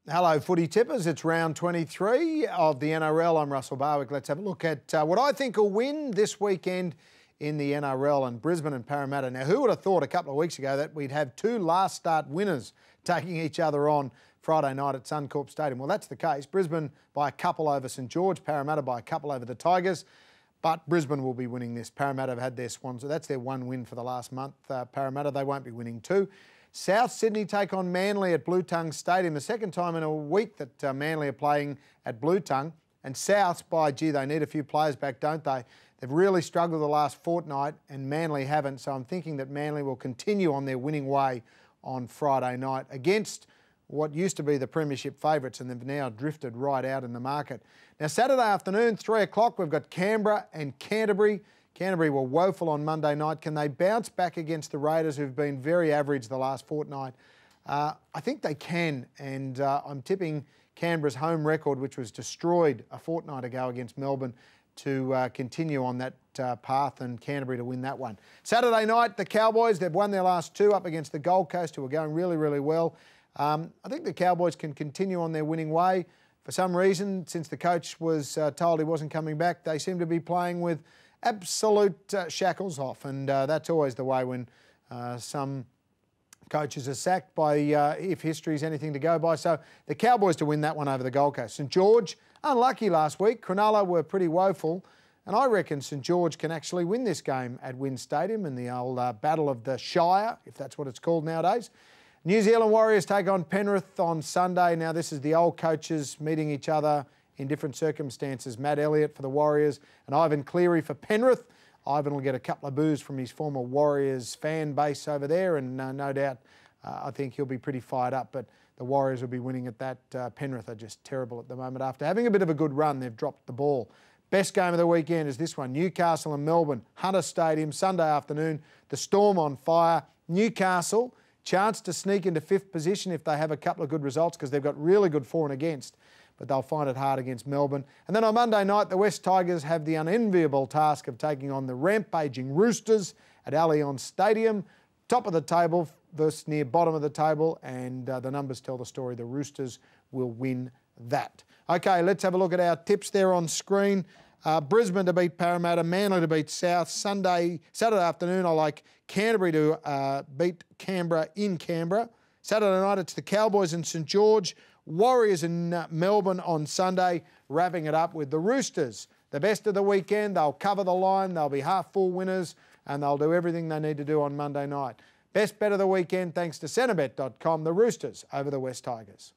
Hello, footy tippers. It's round 23 of the NRL. I'm Russell Barwick. Let's have a look at what I think will win this weekend in the NRL and Brisbane and Parramatta. Now, who would have thought a couple of weeks ago that we'd have two last start winners taking each other on Friday night at Suncorp Stadium? Well, that's the case. Brisbane by a couple over St George, Parramatta by a couple over the Tigers. But Brisbane will be winning this. Parramatta have had their Swans, so that's their one win for the last month. Parramatta, they won't be winning two. South Sydney take on Manly at Blue Tongue Stadium. The second time in a week that Manly are playing at Blue Tongue. And Souths, they need a few players back, don't they? They've really struggled the last fortnight and Manly haven't. So I'm thinking that Manly will continue on their winning way on Friday night against what used to be the premiership favourites, and they've now drifted right out in the market. Now, Saturday afternoon, 3 o'clock, we've got Canberra and Canterbury. Canterbury were woeful on Monday night. Can they bounce back against the Raiders, who've been very average the last fortnight? I think they can, and I'm tipping Canberra's home record, which was destroyed a fortnight ago against Melbourne, to continue on that path, and Canterbury to win that one. Saturday night, the Cowboys, they've won their last two up against the Gold Coast, who are going really, really well. I think the Cowboys can continue on their winning way. For some reason, since the coach was told he wasn't coming back, they seem to be playing with absolute shackles off, and that's always the way when some coaches are sacked by if history's anything to go by. So the Cowboys to win that one over the Gold Coast. St George, unlucky last week. Cronulla were pretty woeful, and I reckon St George can actually win this game at WIN Stadium in the old Battle of the Shire, if that's what it's called nowadays. New Zealand Warriors take on Penrith on Sunday. Now, this is the old coaches meeting each other in different circumstances. Matt Elliott for the Warriors and Ivan Cleary for Penrith. Ivan will get a couple of boos from his former Warriors fan base over there, and no doubt I think he'll be pretty fired up, but the Warriors will be winning at that. Penrith are just terrible at the moment. After having a bit of a good run, they've dropped the ball. Best game of the weekend is this one, Newcastle and Melbourne, Hunter Stadium, Sunday afternoon. The Storm on fire. Newcastle, chance to sneak into 5th position if they have a couple of good results, because they've got really good for and against, but they'll find it hard against Melbourne. And then on Monday night, the West Tigers have the unenviable task of taking on the rampaging Roosters at Allianz Stadium. Top of the table versus near bottom of the table, and the numbers tell the story. The Roosters will win that. Okay, let's have a look at our tips there on screen. Brisbane to beat Parramatta, Manly to beat South. Saturday afternoon, I like Canterbury to beat Canberra in Canberra. Saturday night, it's the Cowboys in St George. Warriors in Melbourne on Sunday, wrapping it up with the Roosters. The best of the weekend, they'll cover the line, they'll be half-full winners, and they'll do everything they need to do on Monday night. Best bet of the weekend, thanks to Centrebet.com, the Roosters over the West Tigers.